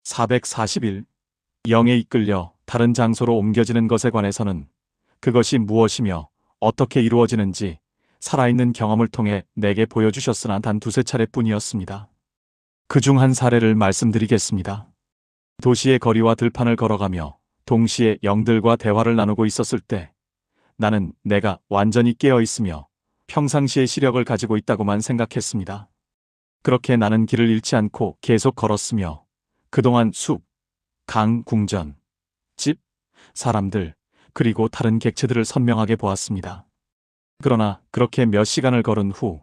441. 영에 이끌려 다른 장소로 옮겨지는 것에 관해서는 그것이 무엇이며 어떻게 이루어지는지 살아있는 경험을 통해 내게 보여주셨으나 단 두세 차례뿐이었습니다. 그중 한 사례를 말씀드리겠습니다. 도시의 거리와 들판을 걸어가며 동시에 영들과 대화를 나누고 있었을 때 나는 내가 완전히 깨어 있으며 평상시의 시력을 가지고 있다고만 생각했습니다. 그렇게 나는 길을 잃지 않고 계속 걸었으며 그동안 숲, 강, 궁전, 집, 사람들, 그리고 다른 객체들을 선명하게 보았습니다. 그러나 그렇게 몇 시간을 걸은 후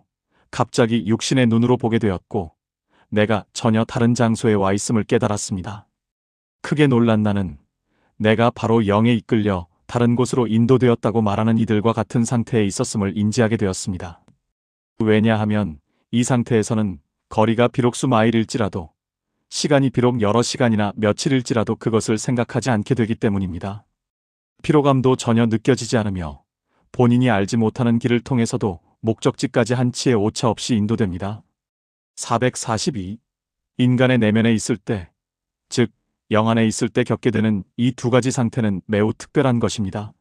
갑자기 육신의 눈으로 보게 되었고 내가 전혀 다른 장소에 와 있음을 깨달았습니다. 크게 놀란 나는 내가 바로 영에 이끌려 다른 곳으로 인도되었다고 말하는 이들과 같은 상태에 있었음을 인지하게 되었습니다. 왜냐하면 이 상태에서는 거리가 비록 수마일일지라도 시간이 비록 여러 시간이나 며칠일지라도 그것을 생각하지 않게 되기 때문입니다. 피로감도 전혀 느껴지지 않으며 본인이 알지 못하는 길을 통해서도 목적지까지 한치의 오차 없이 인도됩니다. 442. 인간의 내면에 있을 때, 즉 영 안에 있을 때 겪게 되는 이 두 가지 상태는 매우 특별한 것입니다.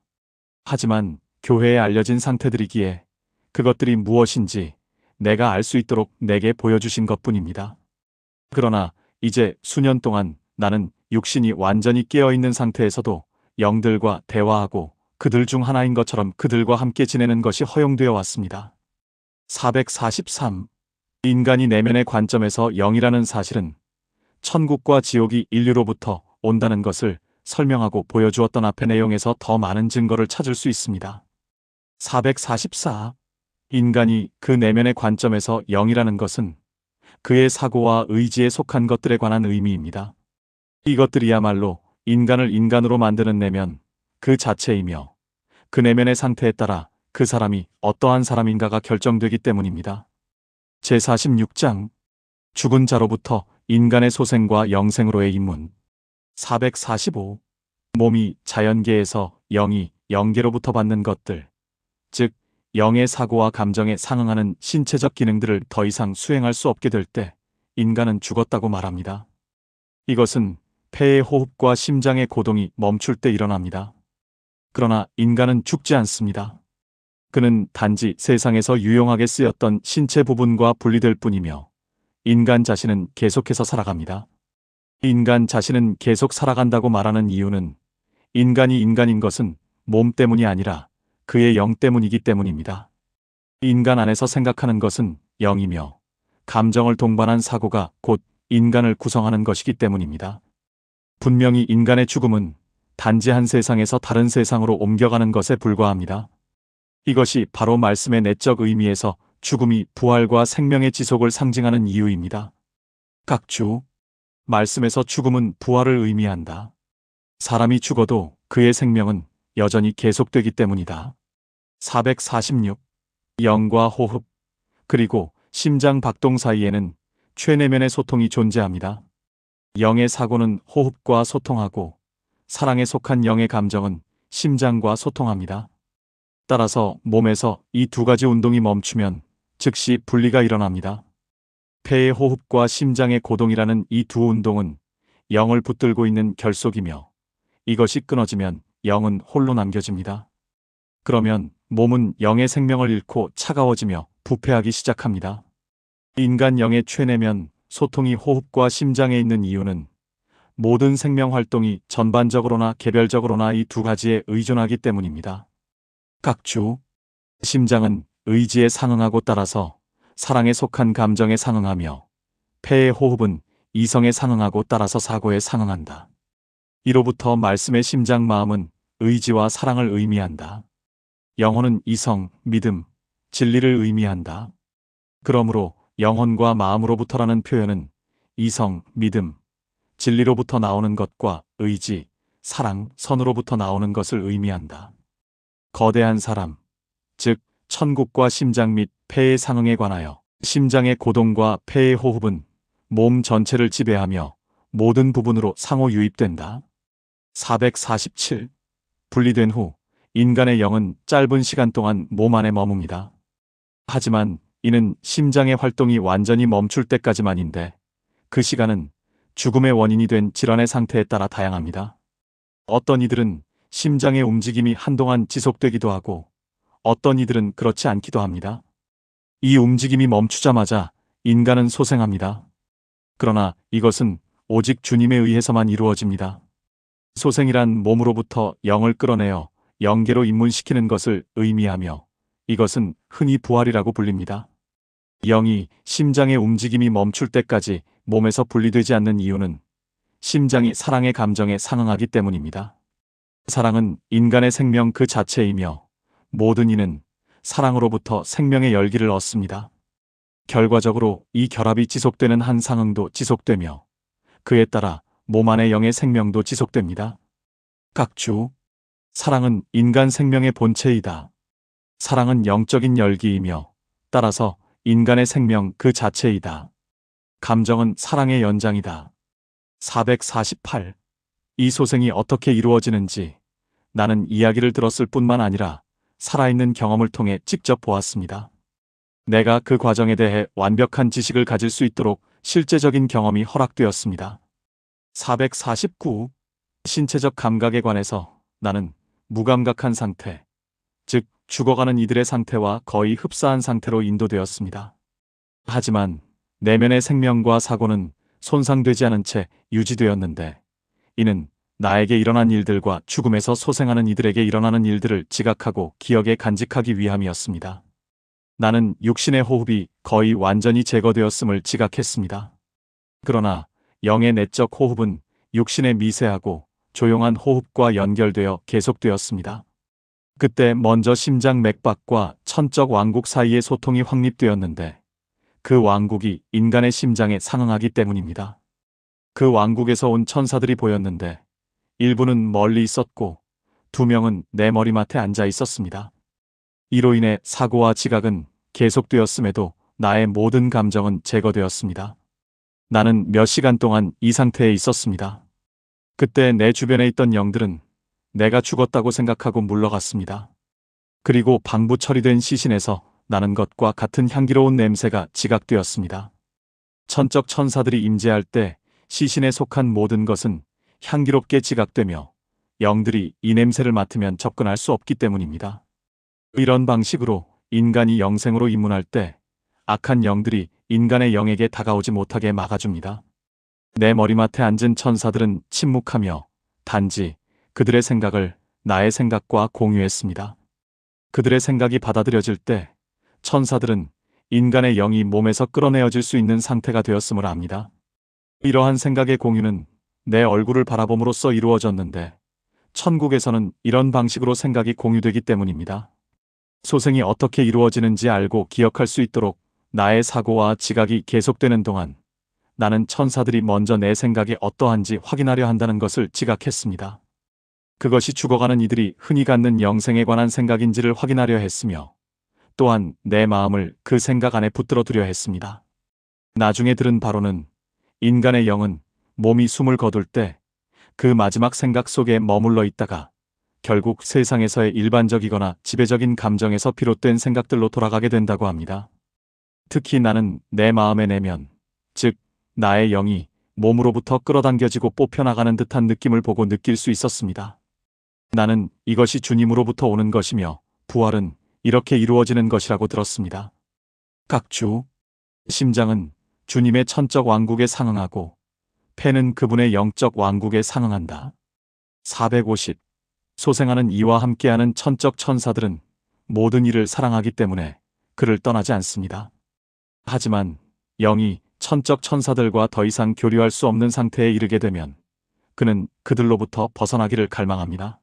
하지만 교회에 알려진 상태들이기에 그것들이 무엇인지 내가 알 수 있도록 내게 보여주신 것뿐입니다. 그러나 이제 수년 동안 나는 육신이 완전히 깨어있는 상태에서도 영들과 대화하고 그들 중 하나인 것처럼 그들과 함께 지내는 것이 허용되어 왔습니다. 443. 인간이 내면의 관점에서 영이라는 사실은 천국과 지옥이 인류로부터 온다는 것을 설명하고 보여주었던 앞의 내용에서 더 많은 증거를 찾을 수 있습니다. 444. 인간이 그 내면의 관점에서 영이라는 것은 그의 사고와 의지에 속한 것들에 관한 의미입니다. 이것들이야말로 인간을 인간으로 만드는 내면 그 자체이며 그 내면의 상태에 따라 그 사람이 어떠한 사람인가가 결정되기 때문입니다. 제46장 죽은 자로부터 인간의 소생과 영생으로의 입문. 445. 몸이 자연계에서 영이 영계로부터 받는 것들, 즉 영의 사고와 감정에 상응하는 신체적 기능들을 더 이상 수행할 수 없게 될 때 인간은 죽었다고 말합니다. 이것은 폐의 호흡과 심장의 고동이 멈출 때 일어납니다. 그러나 인간은 죽지 않습니다. 그는 단지 세상에서 유용하게 쓰였던 신체 부분과 분리될 뿐이며 인간 자신은 계속해서 살아갑니다. 인간 자신은 계속 살아간다고 말하는 이유는 인간이 인간인 것은 몸 때문이 아니라 그의 영 때문이기 때문입니다. 인간 안에서 생각하는 것은 영이며 감정을 동반한 사고가 곧 인간을 구성하는 것이기 때문입니다. 분명히 인간의 죽음은 단지 한 세상에서 다른 세상으로 옮겨가는 것에 불과합니다. 이것이 바로 말씀의 내적 의미에서 죽음이 부활과 생명의 지속을 상징하는 이유입니다. 각주. 말씀에서 죽음은 부활을 의미한다. 사람이 죽어도 그의 생명은 여전히 계속되기 때문이다. 446. 영과 호흡, 그리고 심장 박동 사이에는 최내면의 소통이 존재합니다. 영의 사고는 호흡과 소통하고 사랑에 속한 영의 감정은 심장과 소통합니다. 따라서 몸에서 이 두 가지 운동이 멈추면 즉시 분리가 일어납니다. 폐의 호흡과 심장의 고동이라는 이 두 운동은 영을 붙들고 있는 결속이며 이것이 끊어지면 영은 홀로 남겨집니다. 그러면 몸은 영의 생명을 잃고 차가워지며 부패하기 시작합니다. 인간 영의 최내면 소통이 호흡과 심장에 있는 이유는 모든 생명 활동이 전반적으로나 개별적으로나 이 두 가지에 의존하기 때문입니다. 각주. 심장은 의지에 상응하고 따라서 사랑에 속한 감정에 상응하며 폐의 호흡은 이성에 상응하고 따라서 사고에 상응한다. 이로부터 말씀의 심장 마음은 의지와 사랑을 의미한다. 영혼은 이성, 믿음, 진리를 의미한다. 그러므로 영혼과 마음으로부터라는 표현은 이성, 믿음, 진리로부터 나오는 것과 의지, 사랑, 선으로부터 나오는 것을 의미한다. 거대한 사람, 즉 천국과 심장 및 폐의 상응에 관하여 심장의 고동과 폐의 호흡은 몸 전체를 지배하며 모든 부분으로 상호 유입된다. 447. 분리된 후 인간의 영은 짧은 시간 동안 몸 안에 머뭅니다. 하지만 이는 심장의 활동이 완전히 멈출 때까지만인데 그 시간은 죽음의 원인이 된 질환의 상태에 따라 다양합니다. 어떤 이들은 심장의 움직임이 한동안 지속되기도 하고 어떤 이들은 그렇지 않기도 합니다. 이 움직임이 멈추자마자 인간은 소생합니다. 그러나 이것은 오직 주님에 의해서만 이루어집니다. 소생이란 몸으로부터 영을 끌어내어 영계로 입문시키는 것을 의미하며 이것은 흔히 부활이라고 불립니다. 영이 심장의 움직임이 멈출 때까지 몸에서 분리되지 않는 이유는 심장이 사랑의 감정에 상응하기 때문입니다. 사랑은 인간의 생명 그 자체이며 모든 이는 사랑으로부터 생명의 열기를 얻습니다. 결과적으로 이 결합이 지속되는 한 상응도 지속되며 그에 따라 몸 안의 영의 생명도 지속됩니다. 각주, 사랑은 인간 생명의 본체이다. 사랑은 영적인 열기이며 따라서 인간의 생명 그 자체이다. 감정은 사랑의 연장이다. 448. 이 소생이 어떻게 이루어지는지 나는 이야기를 들었을 뿐만 아니라 살아있는 경험을 통해 직접 보았습니다. 내가 그 과정에 대해 완벽한 지식을 가질 수 있도록 실제적인 경험이 허락되었습니다. 449. 신체적 감각에 관해서 나는 무감각한 상태, 즉 죽어가는 이들의 상태와 거의 흡사한 상태로 인도되었습니다. 하지만 내면의 생명과 사고는 손상되지 않은 채 유지되었는데 이는 나에게 일어난 일들과 죽음에서 소생하는 이들에게 일어나는 일들을 지각하고 기억에 간직하기 위함이었습니다. 나는 육신의 호흡이 거의 완전히 제거되었음을 지각했습니다. 그러나 영의 내적 호흡은 육신의 미세하고 조용한 호흡과 연결되어 계속되었습니다. 그때 먼저 심장 맥박과 천적 왕국 사이의 소통이 확립되었는데 그 왕국이 인간의 심장에 상응하기 때문입니다. 그 왕국에서 온 천사들이 보였는데 일부는 멀리 있었고 2명은 내 머리맡에 앉아 있었습니다. 이로 인해 사고와 지각은 계속되었음에도 나의 모든 감정은 제거되었습니다. 나는 몇 시간 동안 이 상태에 있었습니다. 그때 내 주변에 있던 영들은 내가 죽었다고 생각하고 물러갔습니다. 그리고 방부 처리된 시신에서 나는 것과 같은 향기로운 냄새가 지각되었습니다. 천적 천사들이 임재할 때 시신에 속한 모든 것은 향기롭게 지각되며 영들이 이 냄새를 맡으면 접근할 수 없기 때문입니다. 이런 방식으로 인간이 영생으로 입문할 때 악한 영들이 인간의 영에게 다가오지 못하게 막아줍니다. 내 머리맡에 앉은 천사들은 침묵하며 단지 그들의 생각을 나의 생각과 공유했습니다. 그들의 생각이 받아들여질 때 천사들은 인간의 영이 몸에서 끌어내어질 수 있는 상태가 되었음을 압니다. 이러한 생각의 공유는 내 얼굴을 바라봄으로써 이루어졌는데 천국에서는 이런 방식으로 생각이 공유되기 때문입니다. 소생이 어떻게 이루어지는지 알고 기억할 수 있도록 나의 사고와 지각이 계속되는 동안 나는 천사들이 먼저 내 생각이 어떠한지 확인하려 한다는 것을 지각했습니다. 그것이 죽어가는 이들이 흔히 갖는 영생에 관한 생각인지를 확인하려 했으며 또한 내 마음을 그 생각 안에 붙들어 두려 했습니다. 나중에 들은 바로는 인간의 영은 몸이 숨을 거둘 때 그 마지막 생각 속에 머물러 있다가 결국 세상에서의 일반적이거나 지배적인 감정에서 비롯된 생각들로 돌아가게 된다고 합니다. 특히 나는 내 마음의 내면, 즉 나의 영이 몸으로부터 끌어당겨지고 뽑혀나가는 듯한 느낌을 보고 느낄 수 있었습니다. 나는 이것이 주님으로부터 오는 것이며 부활은 이렇게 이루어지는 것이라고 들었습니다. 각주, 심장은 주님의 천적 왕국에 상응하고 폐는 그분의 영적 왕국에 상응한다. 450. 소생하는 이와 함께하는 천적 천사들은 모든 이를 사랑하기 때문에 그를 떠나지 않습니다. 하지만 영이 천적 천사들과 더 이상 교류할 수 없는 상태에 이르게 되면 그는 그들로부터 벗어나기를 갈망합니다.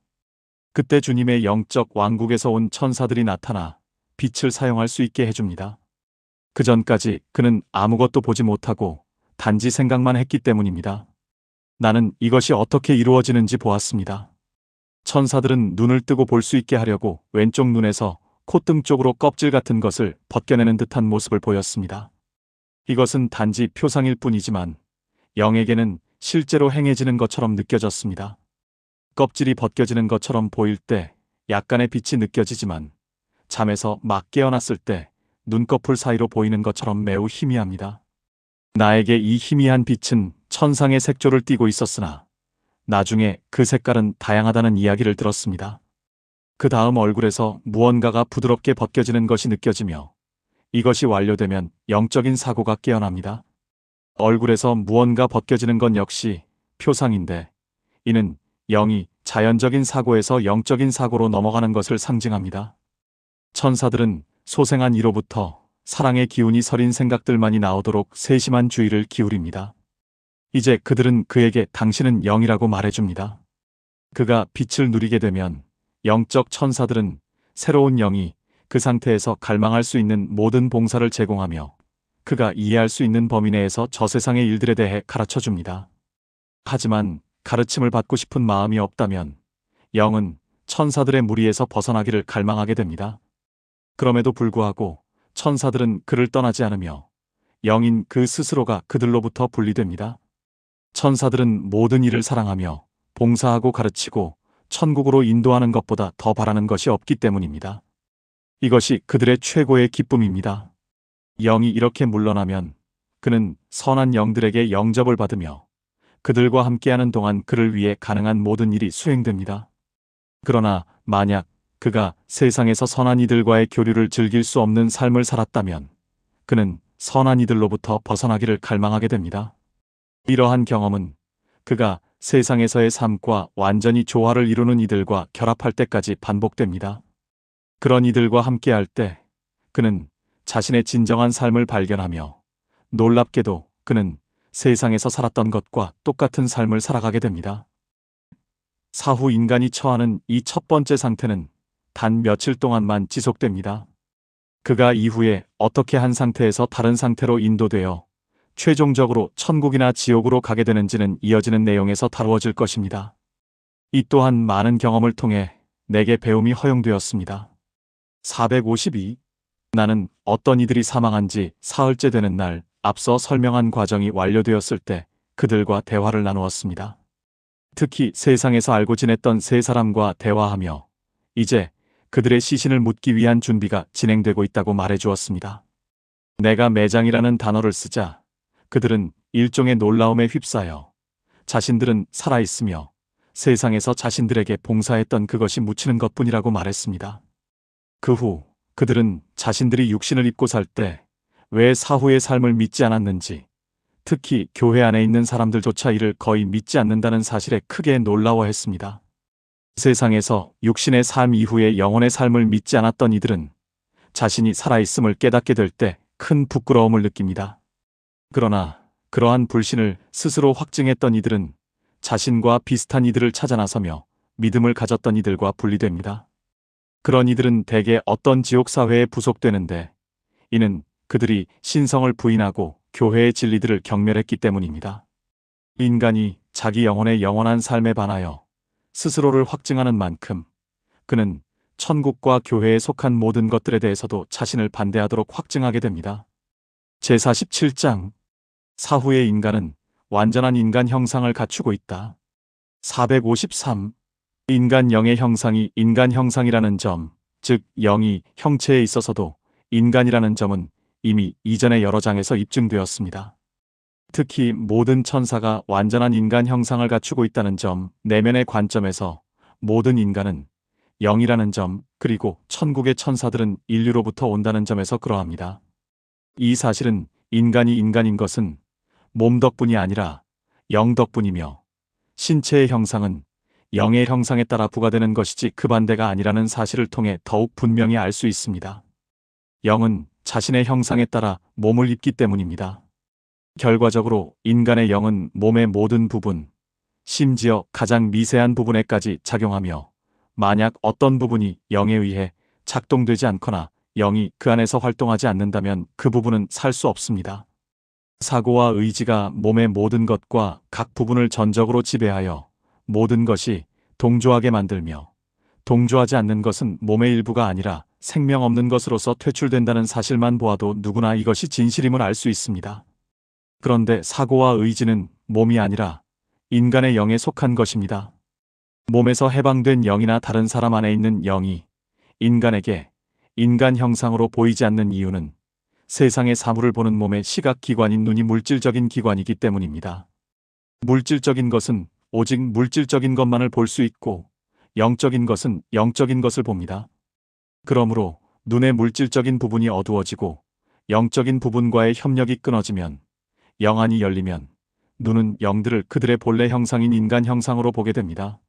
그때 주님의 영적 왕국에서 온 천사들이 나타나 빛을 사용할 수 있게 해줍니다. 그 전까지 그는 아무것도 보지 못하고 단지 생각만 했기 때문입니다. 나는 이것이 어떻게 이루어지는지 보았습니다. 천사들은 눈을 뜨고 볼 수 있게 하려고 왼쪽 눈에서 콧등 쪽으로 껍질 같은 것을 벗겨내는 듯한 모습을 보였습니다. 이것은 단지 표상일 뿐이지만 영에게는 실제로 행해지는 것처럼 느껴졌습니다. 껍질이 벗겨지는 것처럼 보일 때 약간의 빛이 느껴지지만 잠에서 막 깨어났을 때 눈꺼풀 사이로 보이는 것처럼 매우 희미합니다. 나에게 이 희미한 빛은 천상의 색조를 띠고 있었으나 나중에 그 색깔은 다양하다는 이야기를 들었습니다. 그 다음 얼굴에서 무언가가 부드럽게 벗겨지는 것이 느껴지며 이것이 완료되면 영적인 사고가 깨어납니다. 얼굴에서 무언가 벗겨지는 건 역시 표상인데 이는 영이 자연적인 사고에서 영적인 사고로 넘어가는 것을 상징합니다. 천사들은 소생한 이로부터 사랑의 기운이 서린 생각들만이 나오도록 세심한 주의를 기울입니다. 이제 그들은 그에게 당신은 영이라고 말해줍니다. 그가 빛을 누리게 되면 영적 천사들은 새로운 영이 그 상태에서 갈망할 수 있는 모든 봉사를 제공하며 그가 이해할 수 있는 범위 내에서 저 세상의 일들에 대해 가르쳐 줍니다. 하지만 가르침을 받고 싶은 마음이 없다면 영은 천사들의 무리에서 벗어나기를 갈망하게 됩니다. 그럼에도 불구하고 천사들은 그를 떠나지 않으며 영인 그 스스로가 그들로부터 분리됩니다. 천사들은 모든 일을 사랑하며 봉사하고 가르치고 천국으로 인도하는 것보다 더 바라는 것이 없기 때문입니다. 이것이 그들의 최고의 기쁨입니다. 영이 이렇게 물러나면 그는 선한 영들에게 영접을 받으며 그들과 함께하는 동안 그를 위해 가능한 모든 일이 수행됩니다. 그러나 만약 그가 세상에서 선한 이들과의 교류를 즐길 수 없는 삶을 살았다면 그는 선한 이들로부터 벗어나기를 갈망하게 됩니다. 이러한 경험은 그가 세상에서의 삶과 완전히 조화를 이루는 이들과 결합할 때까지 반복됩니다. 그런 이들과 함께할 때 그는 자신의 진정한 삶을 발견하며 놀랍게도 그는 세상에서 살았던 것과 똑같은 삶을 살아가게 됩니다. 사후 인간이 처하는 이 첫 번째 상태는 단 며칠 동안만 지속됩니다. 그가 이후에 어떻게 한 상태에서 다른 상태로 인도되어 최종적으로 천국이나 지옥으로 가게 되는지는 이어지는 내용에서 다루어질 것입니다. 이 또한 많은 경험을 통해 내게 배움이 허용되었습니다. 452. 나는 어떤 이들이 사망한 지 사흘째 되는 날 앞서 설명한 과정이 완료되었을 때 그들과 대화를 나누었습니다. 특히 세상에서 알고 지냈던 세 사람과 대화하며 이제 그들의 시신을 묻기 위한 준비가 진행되고 있다고 말해주었습니다. 내가 매장이라는 단어를 쓰자 그들은 일종의 놀라움에 휩싸여 자신들은 살아있으며 세상에서 자신들에게 봉사했던 그것이 묻히는 것뿐이라고 말했습니다. 그 후 그들은 자신들이 육신을 입고 살 때 왜 사후의 삶을 믿지 않았는지, 특히 교회 안에 있는 사람들조차 이를 거의 믿지 않는다는 사실에 크게 놀라워했습니다. 세상에서 육신의 삶 이후의 영혼의 삶을 믿지 않았던 이들은 자신이 살아있음을 깨닫게 될 때 큰 부끄러움을 느낍니다. 그러나 그러한 불신을 스스로 확증했던 이들은 자신과 비슷한 이들을 찾아 나서며 믿음을 가졌던 이들과 분리됩니다. 그런 이들은 대개 어떤 지옥사회에 부속되는데 이는 그들이 신성을 부인하고 교회의 진리들을 경멸했기 때문입니다. 인간이 자기 영혼의 영원한 삶에 반하여 스스로를 확증하는 만큼 그는 천국과 교회에 속한 모든 것들에 대해서도 자신을 반대하도록 확증하게 됩니다. 제47장 사후의 인간은 완전한 인간 형상을 갖추고 있다. 453. 인간 영의 형상이 인간 형상이라는 점, 즉 영이 형체에 있어서도 인간이라는 점은 이미 이전의 여러 장에서 입증되었습니다. 특히 모든 천사가 완전한 인간 형상을 갖추고 있다는 점, 내면의 관점에서 모든 인간은 영이라는 점, 그리고 천국의 천사들은 인류로부터 온다는 점에서 그러합니다. 이 사실은 인간이 인간인 것은 몸 덕분이 아니라 영 덕분이며 신체의 형상은 영의 형상에 따라 부과되는 것이지 그 반대가 아니라는 사실을 통해 더욱 분명히 알 수 있습니다. 영은 자신의 형상에 따라 몸을 입기 때문입니다. 결과적으로 인간의 영은 몸의 모든 부분, 심지어 가장 미세한 부분에까지 작용하며 만약 어떤 부분이 영에 의해 작동되지 않거나 영이 그 안에서 활동하지 않는다면 그 부분은 살 수 없습니다. 사고와 의지가 몸의 모든 것과 각 부분을 전적으로 지배하여 모든 것이 동조하게 만들며 동조하지 않는 것은 몸의 일부가 아니라 생명 없는 것으로서 퇴출된다는 사실만 보아도 누구나 이것이 진실임을 알 수 있습니다. 그런데 사고와 의지는 몸이 아니라 인간의 영에 속한 것입니다. 몸에서 해방된 영이나 다른 사람 안에 있는 영이 인간에게 인간 형상으로 보이지 않는 이유는 세상의 사물을 보는 몸의 시각기관인 눈이 물질적인 기관이기 때문입니다. 물질적인 것은 오직 물질적인 것만을 볼 수 있고 영적인 것은 영적인 것을 봅니다. 그러므로 눈의 물질적인 부분이 어두워지고 영적인 부분과의 협력이 끊어지면, 영안이 열리면 눈은 영들을 그들의 본래 형상인 인간 형상으로 보게 됩니다.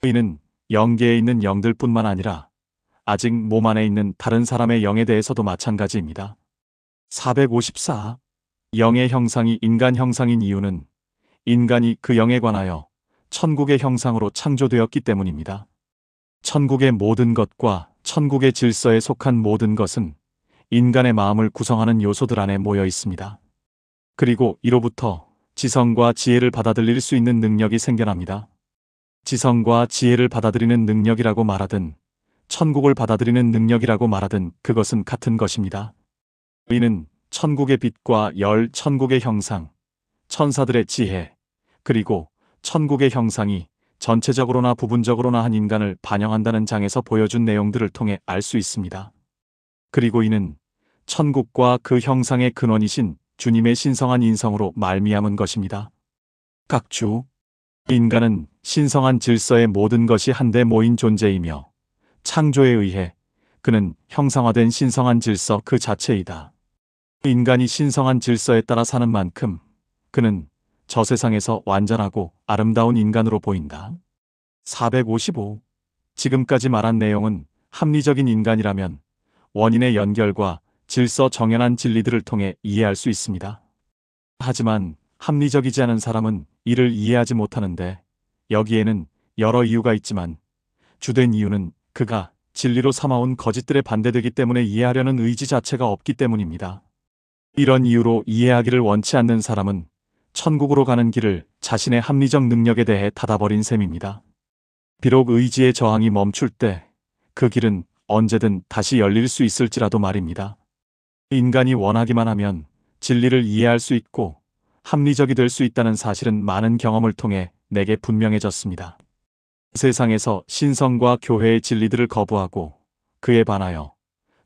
이는 영계에 있는 영들뿐만 아니라 아직 몸 안에 있는 다른 사람의 영에 대해서도 마찬가지입니다. 454. 영의 형상이 인간 형상인 이유는 인간이 그 영에 관하여 천국의 형상으로 창조되었기 때문입니다. 천국의 모든 것과 천국의 질서에 속한 모든 것은 인간의 마음을 구성하는 요소들 안에 모여 있습니다. 그리고 이로부터 지성과 지혜를 받아들일 수 있는 능력이 생겨납니다. 지성과 지혜를 받아들이는 능력이라고 말하든 천국을 받아들이는 능력이라고 말하든 그것은 같은 것입니다. 이는 천국의 빛과 열, 천국의 형상, 천사들의 지혜, 그리고 천국의 형상이 전체적으로나 부분적으로나 한 인간을 반영한다는 장에서 보여준 내용들을 통해 알 수 있습니다. 그리고 이는 천국과 그 형상의 근원이신 주님의 신성한 인성으로 말미암은 것입니다. 각주, 인간은 신성한 질서의 모든 것이 한데 모인 존재이며 창조에 의해 그는 형상화된 신성한 질서 그 자체이다. 인간이 신성한 질서에 따라 사는 만큼 그는 저 세상에서 완전하고 아름다운 인간으로 보인다. 455. 지금까지 말한 내용은 합리적인 인간이라면 원인의 연결과 질서 정연한 진리들을 통해 이해할 수 있습니다. 하지만 합리적이지 않은 사람은 이를 이해하지 못하는데, 여기에는 여러 이유가 있지만 주된 이유는 그가 진리로 삼아온 거짓들에 반대되기 때문에 이해하려는 의지 자체가 없기 때문입니다. 이런 이유로 이해하기를 원치 않는 사람은 천국으로 가는 길을 자신의 합리적 능력에 대해 닫아버린 셈입니다. 비록 의지의 저항이 멈출 때 그 길은 언제든 다시 열릴 수 있을지라도 말입니다. 인간이 원하기만 하면 진리를 이해할 수 있고 합리적이 될 수 있다는 사실은 많은 경험을 통해 내게 분명해졌습니다. 세상에서 신성과 교회의 진리들을 거부하고 그에 반하여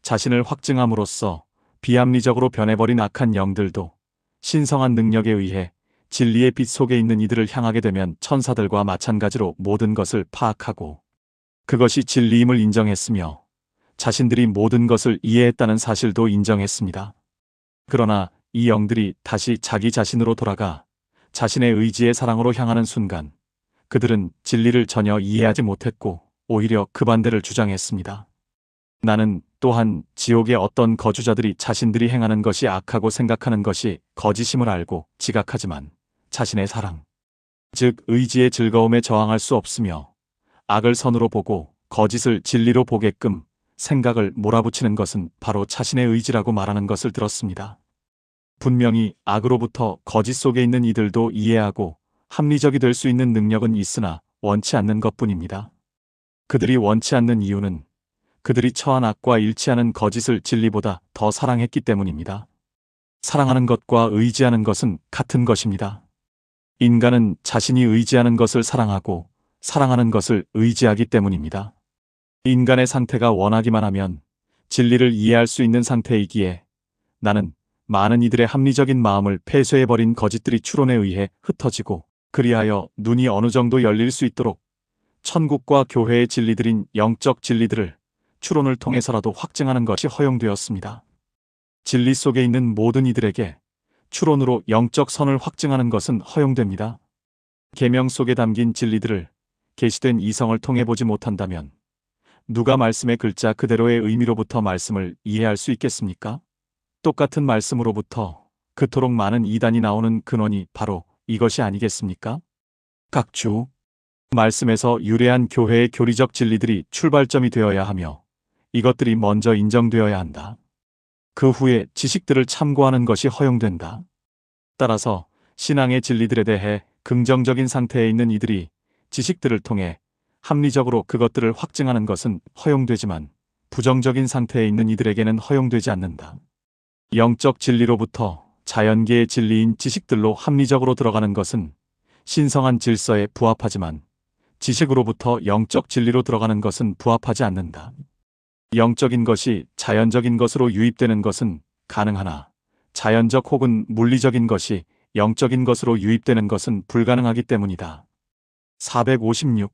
자신을 확증함으로써 비합리적으로 변해버린 악한 영들도 신성한 능력에 의해 진리의 빛 속에 있는 이들을 향하게 되면 천사들과 마찬가지로 모든 것을 파악하고 그것이 진리임을 인정했으며 자신들이 모든 것을 이해했다는 사실도 인정했습니다. 그러나 이 영들이 다시 자기 자신으로 돌아가 자신의 의지의 사랑으로 향하는 순간 그들은 진리를 전혀 이해하지 못했고 오히려 그 반대를 주장했습니다. 나는 또한 지옥의 어떤 거주자들이 자신들이 행하는 것이 악하고 생각하는 것이 거짓임을 알고 지각하지만 자신의 사랑, 즉 의지의 즐거움에 저항할 수 없으며 악을 선으로 보고 거짓을 진리로 보게끔 생각을 몰아붙이는 것은 바로 자신의 의지라고 말하는 것을 들었습니다. 분명히 악으로부터 거짓 속에 있는 이들도 이해하고 합리적이 될 수 있는 능력은 있으나 원치 않는 것뿐입니다. 그들이 원치 않는 이유는 그들이 처한 악과 일치하는 거짓을 진리보다 더 사랑했기 때문입니다. 사랑하는 것과 의지하는 것은 같은 것입니다. 인간은 자신이 의지하는 것을 사랑하고 사랑하는 것을 의지하기 때문입니다. 인간의 상태가 원하기만 하면 진리를 이해할 수 있는 상태이기에 나는 많은 이들의 합리적인 마음을 폐쇄해버린 거짓들이 추론에 의해 흩어지고 그리하여 눈이 어느 정도 열릴 수 있도록 천국과 교회의 진리들인 영적 진리들을 추론을 통해서라도 확증하는 것이 허용되었습니다. 진리 속에 있는 모든 이들에게 추론으로 영적 선을 확증하는 것은 허용됩니다. 계명 속에 담긴 진리들을 계시된 이성을 통해 보지 못한다면 누가 말씀의 글자 그대로의 의미로부터 말씀을 이해할 수 있겠습니까? 똑같은 말씀으로부터 그토록 많은 이단이 나오는 근원이 바로 이것이 아니겠습니까? 각주, 말씀에서 유래한 교회의 교리적 진리들이 출발점이 되어야 하며 이것들이 먼저 인정되어야 한다. 그 후에 지식들을 참고하는 것이 허용된다. 따라서 신앙의 진리들에 대해 긍정적인 상태에 있는 이들이 지식들을 통해 합리적으로 그것들을 확증하는 것은 허용되지만 부정적인 상태에 있는 이들에게는 허용되지 않는다. 영적 진리로부터 자연계의 진리인 지식들로 합리적으로 들어가는 것은 신성한 질서에 부합하지만 지식으로부터 영적 진리로 들어가는 것은 부합하지 않는다. 영적인 것이 자연적인 것으로 유입되는 것은 가능하나 자연적 혹은 물리적인 것이 영적인 것으로 유입되는 것은 불가능하기 때문이다. 456.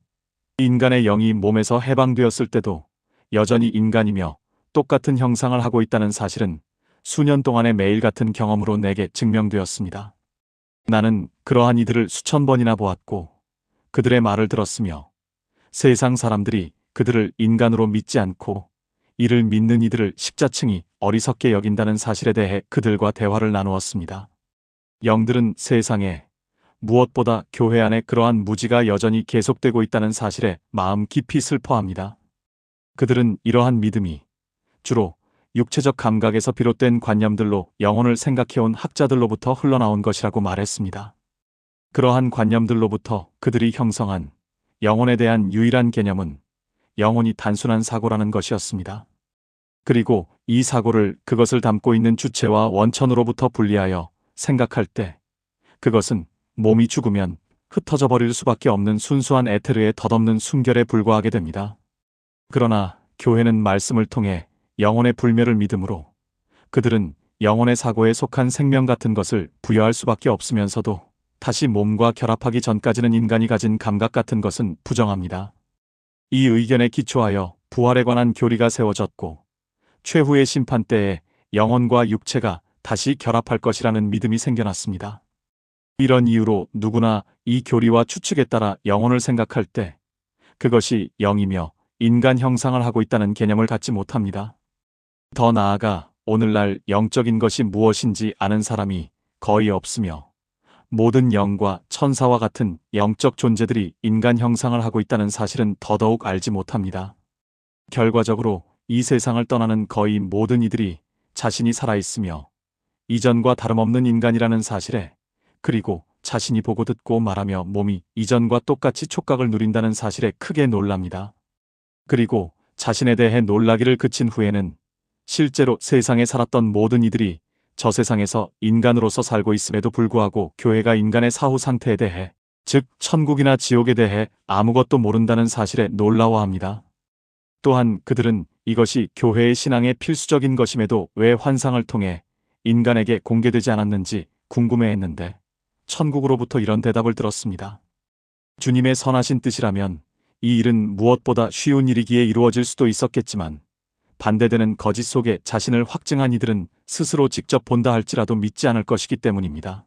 인간의 영이 몸에서 해방되었을 때도 여전히 인간이며 똑같은 형상을 하고 있다는 사실은 수년 동안의 매일 같은 경험으로 내게 증명되었습니다. 나는 그러한 이들을 수천 번이나 보았고 그들의 말을 들었으며 세상 사람들이 그들을 인간으로 믿지 않고 이를 믿는 이들을 식자층이 어리석게 여긴다는 사실에 대해 그들과 대화를 나누었습니다. 영들은 세상에 무엇보다 교회 안에 그러한 무지가 여전히 계속되고 있다는 사실에 마음 깊이 슬퍼합니다. 그들은 이러한 믿음이 주로 육체적 감각에서 비롯된 관념들로 영혼을 생각해온 학자들로부터 흘러나온 것이라고 말했습니다. 그러한 관념들로부터 그들이 형성한 영혼에 대한 유일한 개념은 영혼이 단순한 사고라는 것이었습니다. 그리고 이 사고를 그것을 담고 있는 주체와 원천으로부터 분리하여 생각할 때 그것은 몸이 죽으면 흩어져 버릴 수밖에 없는 순수한 에테르의 덧없는 순결에 불과하게 됩니다. 그러나 교회는 말씀을 통해 영혼의 불멸을 믿음으로 그들은 영혼의 사고에 속한 생명 같은 것을 부여할 수밖에 없으면서도 다시 몸과 결합하기 전까지는 인간이 가진 감각 같은 것은 부정합니다. 이 의견에 기초하여 부활에 관한 교리가 세워졌고 최후의 심판 때에 영혼과 육체가 다시 결합할 것이라는 믿음이 생겨났습니다. 이런 이유로 누구나 이 교리와 추측에 따라 영혼을 생각할 때 그것이 영이며 인간 형상을 하고 있다는 개념을 갖지 못합니다. 더 나아가 오늘날 영적인 것이 무엇인지 아는 사람이 거의 없으며 모든 영과 천사와 같은 영적 존재들이 인간 형상을 하고 있다는 사실은 더더욱 알지 못합니다. 결과적으로 이 세상을 떠나는 거의 모든 이들이 자신이 살아있으며 이전과 다름없는 인간이라는 사실에 그리고 자신이 보고 듣고 말하며 몸이 이전과 똑같이 촉각을 누린다는 사실에 크게 놀랍니다. 그리고 자신에 대해 놀라기를 그친 후에는 실제로 세상에 살았던 모든 이들이 저 세상에서 인간으로서 살고 있음에도 불구하고 교회가 인간의 사후 상태에 대해, 즉 천국이나 지옥에 대해 아무것도 모른다는 사실에 놀라워합니다. 또한 그들은 이것이 교회의 신앙의 필수적인 것임에도 왜 환상을 통해 인간에게 공개되지 않았는지 궁금해했는데 천국으로부터 이런 대답을 들었습니다. 주님의 선하신 뜻이라면 이 일은 무엇보다 쉬운 일이기에 이루어질 수도 있었겠지만 반대되는 거짓 속에 자신을 확증한 이들은 스스로 직접 본다 할지라도 믿지 않을 것이기 때문입니다.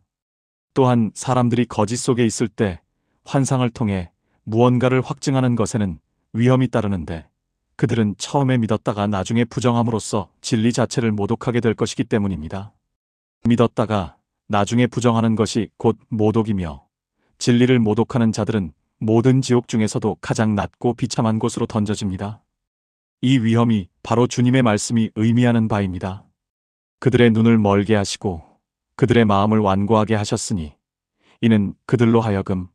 또한 사람들이 거짓 속에 있을 때 환상을 통해 무언가를 확증하는 것에는 위험이 따르는데 그들은 처음에 믿었다가 나중에 부정함으로써 진리 자체를 모독하게 될 것이기 때문입니다. 믿었다가 나중에 부정하는 것이 곧 모독이며 진리를 모독하는 자들은 모든 지옥 중에서도 가장 낮고 비참한 곳으로 던져집니다. 이 위험이 바로 주님의 말씀이 의미하는 바입니다. 그들의 눈을 멀게 하시고 그들의 마음을 완고하게 하셨으니 이는 그들로 하여금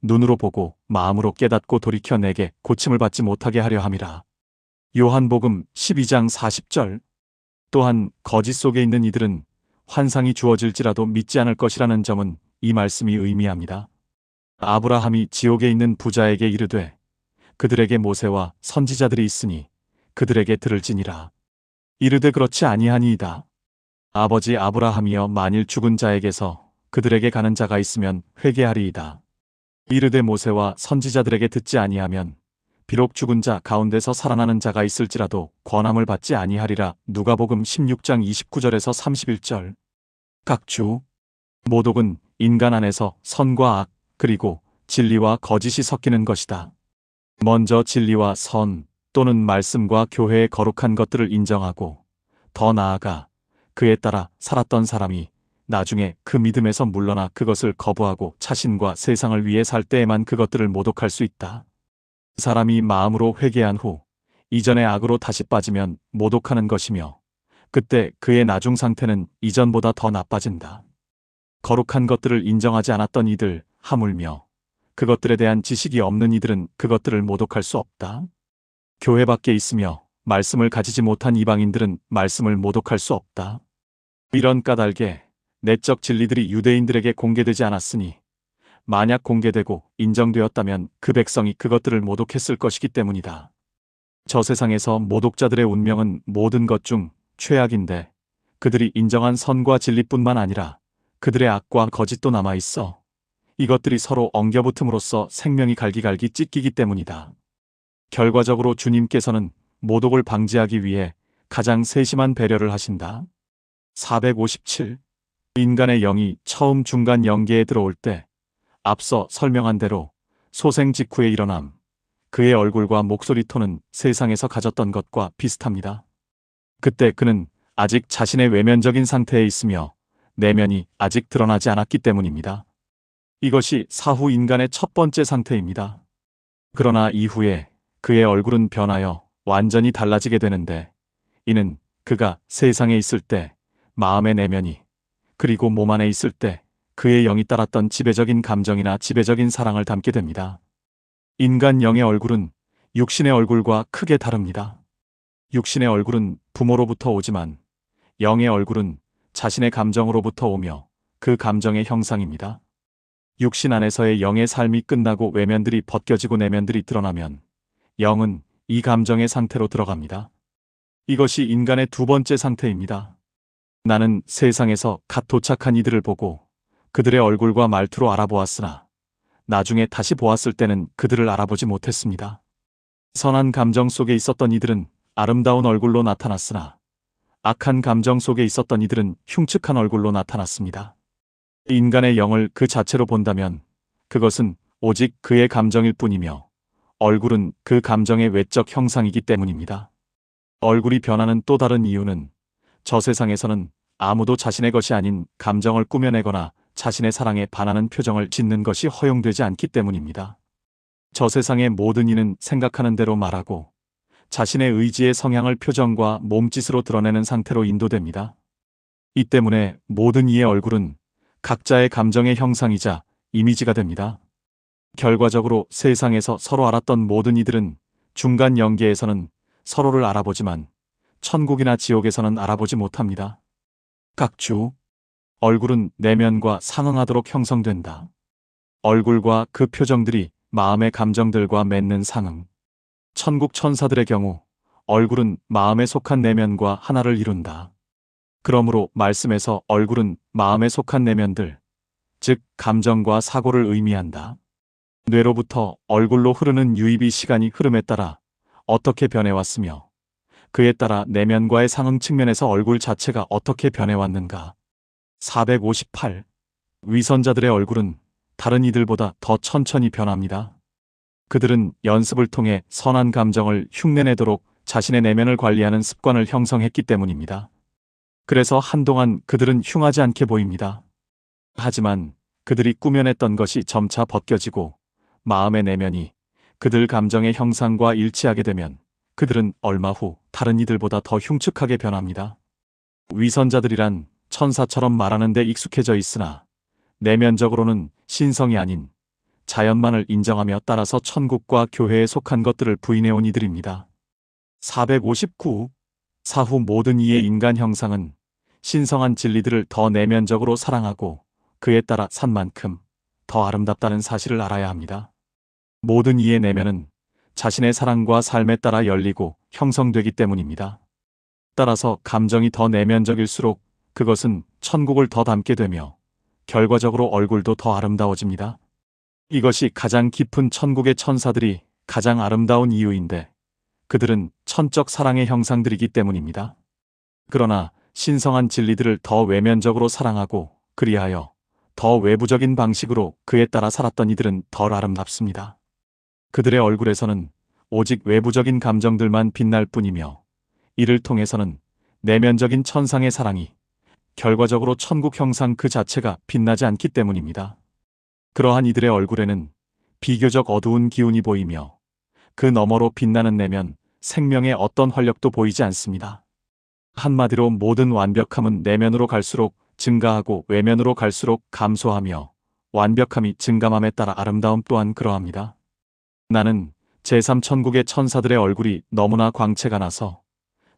눈으로 보고 마음으로 깨닫고 돌이켜 내게 고침을 받지 못하게 하려 함이라. 요한복음 12장 40절. 또한 거짓 속에 있는 이들은 환상이 주어질지라도 믿지 않을 것이라는 점은 이 말씀이 의미합니다. 아브라함이 지옥에 있는 부자에게 이르되 그들에게 모세와 선지자들이 있으니 그들에게 들을지니라. 이르되 그렇지 아니하니이다. 아버지 아브라함이여 만일 죽은 자에게서 그들에게 가는 자가 있으면 회개하리이다. 이르되 모세와 선지자들에게 듣지 아니하면 비록 죽은 자 가운데서 살아나는 자가 있을지라도 권함을 받지 아니하리라. 누가복음 16장 29절에서 31절. 각주 모독은 인간 안에서 선과 악 그리고 진리와 거짓이 섞이는 것이다. 먼저 진리와 선 또는 말씀과 교회의 거룩한 것들을 인정하고 더 나아가 그에 따라 살았던 사람이 나중에 그 믿음에서 물러나 그것을 거부하고 자신과 세상을 위해 살 때에만 그것들을 모독할 수 있다. 사람이 마음으로 회개한 후 이전의 악으로 다시 빠지면 모독하는 것이며 그때 그의 나중 상태는 이전보다 더 나빠진다. 거룩한 것들을 인정하지 않았던 이들 하물며 그것들에 대한 지식이 없는 이들은 그것들을 모독할 수 없다. 교회 밖에 있으며 말씀을 가지지 못한 이방인들은 말씀을 모독할 수 없다. 이런 까닭에 내적 진리들이 유대인들에게 공개되지 않았으니 만약 공개되고 인정되었다면 그 백성이 그것들을 모독했을 것이기 때문이다. 저 세상에서 모독자들의 운명은 모든 것 중 최악인데 그들이 인정한 선과 진리뿐만 아니라 그들의 악과 거짓도 남아있어. 이것들이 서로 엉겨붙음으로써 생명이 갈기갈기 찢기기 때문이다. 결과적으로 주님께서는 모독을 방지하기 위해 가장 세심한 배려를 하신다. 457. 인간의 영이 처음 중간 영계에 들어올 때 앞서 설명한 대로 소생 직후에 일어남, 그의 얼굴과 목소리 톤은 세상에서 가졌던 것과 비슷합니다. 그때 그는 아직 자신의 외면적인 상태에 있으며 내면이 아직 드러나지 않았기 때문입니다. 이것이 사후 인간의 첫 번째 상태입니다. 그러나 이후에 그의 얼굴은 변하여 완전히 달라지게 되는데, 이는 그가 세상에 있을 때 마음의 내면이, 그리고 몸 안에 있을 때 그의 영이 따랐던 지배적인 감정이나 지배적인 사랑을 담게 됩니다. 인간 영의 얼굴은 육신의 얼굴과 크게 다릅니다. 육신의 얼굴은 부모로부터 오지만 영의 얼굴은 자신의 감정으로부터 오며 그 감정의 형상입니다. 육신 안에서의 영의 삶이 끝나고 외면들이 벗겨지고 내면들이 드러나면 영은 이 감정의 상태로 들어갑니다. 이것이 인간의 두 번째 상태입니다. 나는 세상에서 갓 도착한 이들을 보고 그들의 얼굴과 말투로 알아보았으나 나중에 다시 보았을 때는 그들을 알아보지 못했습니다. 선한 감정 속에 있었던 이들은 아름다운 얼굴로 나타났으나 악한 감정 속에 있었던 이들은 흉측한 얼굴로 나타났습니다. 인간의 영을 그 자체로 본다면 그것은 오직 그의 감정일 뿐이며 얼굴은 그 감정의 외적 형상이기 때문입니다. 얼굴이 변하는 또 다른 이유는 저 세상에서는 아무도 자신의 것이 아닌 감정을 꾸며내거나 자신의 사랑에 반하는 표정을 짓는 것이 허용되지 않기 때문입니다. 저 세상의 모든 이는 생각하는 대로 말하고 자신의 의지의 성향을 표정과 몸짓으로 드러내는 상태로 인도됩니다. 이 때문에 모든 이의 얼굴은 각자의 감정의 형상이자 이미지가 됩니다. 결과적으로 세상에서 서로 알았던 모든 이들은 중간 영계에서는 서로를 알아보지만 천국이나 지옥에서는 알아보지 못합니다. 각주. 얼굴은 내면과 상응하도록 형성된다. 얼굴과 그 표정들이 마음의 감정들과 맺는 상응. 천국 천사들의 경우 얼굴은 마음에 속한 내면과 하나를 이룬다. 그러므로 말씀에서 얼굴은 마음에 속한 내면들, 즉 감정과 사고를 의미한다. 뇌로부터 얼굴로 흐르는 유입이 시간이 흐름에 따라 어떻게 변해왔으며 그에 따라 내면과의 상응 측면에서 얼굴 자체가 어떻게 변해왔는가. 458. 위선자들의 얼굴은 다른 이들보다 더 천천히 변합니다. 그들은 연습을 통해 선한 감정을 흉내내도록 자신의 내면을 관리하는 습관을 형성했기 때문입니다. 그래서 한동안 그들은 흉하지 않게 보입니다. 하지만 그들이 꾸며냈던 것이 점차 벗겨지고 마음의 내면이 그들 감정의 형상과 일치하게 되면 그들은 얼마 후 다른 이들보다 더 흉측하게 변합니다. 위선자들이란 천사처럼 말하는 데 익숙해져 있으나 내면적으로는 신성이 아닌 자연만을 인정하며 따라서 천국과 교회에 속한 것들을 부인해온 이들입니다. 459. 사후 모든 이의 인간 형상은 신성한 진리들을 더 내면적으로 사랑하고 그에 따라 산 만큼 더 아름답다는 사실을 알아야 합니다. 모든 이의 내면은 자신의 사랑과 삶에 따라 열리고 형성되기 때문입니다. 따라서 감정이 더 내면적일수록 그것은 천국을 더 담게 되며 결과적으로 얼굴도 더 아름다워집니다. 이것이 가장 깊은 천국의 천사들이 가장 아름다운 이유인데 그들은 천적 사랑의 형상들이기 때문입니다. 그러나 신성한 진리들을 더 외면적으로 사랑하고 그리하여 더 외부적인 방식으로 그에 따라 살았던 이들은 덜 아름답습니다. 그들의 얼굴에서는 오직 외부적인 감정들만 빛날 뿐이며 이를 통해서는 내면적인 천상의 사랑이 결과적으로 천국 형상 그 자체가 빛나지 않기 때문입니다. 그러한 이들의 얼굴에는 비교적 어두운 기운이 보이며 그 너머로 빛나는 내면, 생명의 어떤 활력도 보이지 않습니다. 한마디로 모든 완벽함은 내면으로 갈수록 증가하고 외면으로 갈수록 감소하며 완벽함이 증감함에 따라 아름다움 또한 그러합니다. 나는 제3천국의 천사들의 얼굴이 너무나 광채가 나서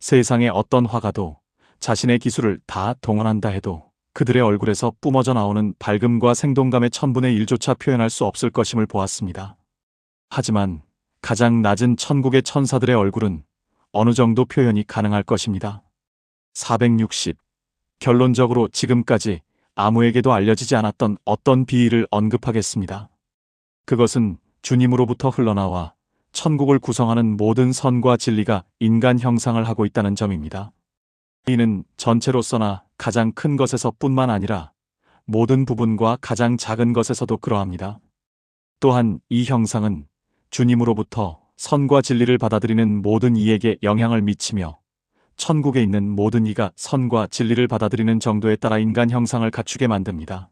세상의 어떤 화가도 자신의 기술을 다 동원한다 해도 그들의 얼굴에서 뿜어져 나오는 밝음과 생동감의 1000분의 1조차 표현할 수 없을 것임을 보았습니다. 하지만 가장 낮은 천국의 천사들의 얼굴은 어느 정도 표현이 가능할 것입니다. 460. 결론적으로 지금까지 아무에게도 알려지지 않았던 어떤 비밀을 언급하겠습니다. 그것은 주님으로부터 흘러나와 천국을 구성하는 모든 선과 진리가 인간 형상을 하고 있다는 점입니다. 이는 전체로서나 가장 큰 것에서 뿐만 아니라 모든 부분과 가장 작은 것에서도 그러합니다. 또한 이 형상은 주님으로부터 선과 진리를 받아들이는 모든 이에게 영향을 미치며 천국에 있는 모든 이가 선과 진리를 받아들이는 정도에 따라 인간 형상을 갖추게 만듭니다.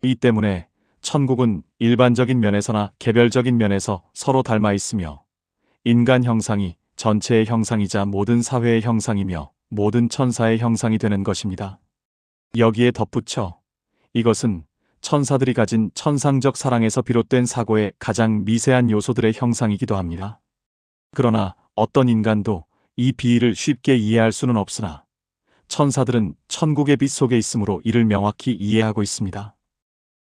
이 때문에 천국은 일반적인 면에서나 개별적인 면에서 서로 닮아 있으며 인간 형상이 전체의 형상이자 모든 사회의 형상이며 모든 천사의 형상이 되는 것입니다. 여기에 덧붙여 이것은 천사들이 가진 천상적 사랑에서 비롯된 사고의 가장 미세한 요소들의 형상이기도 합니다. 그러나 어떤 인간도 이 비밀을 쉽게 이해할 수는 없으나 천사들은 천국의 빛 속에 있으므로 이를 명확히 이해하고 있습니다.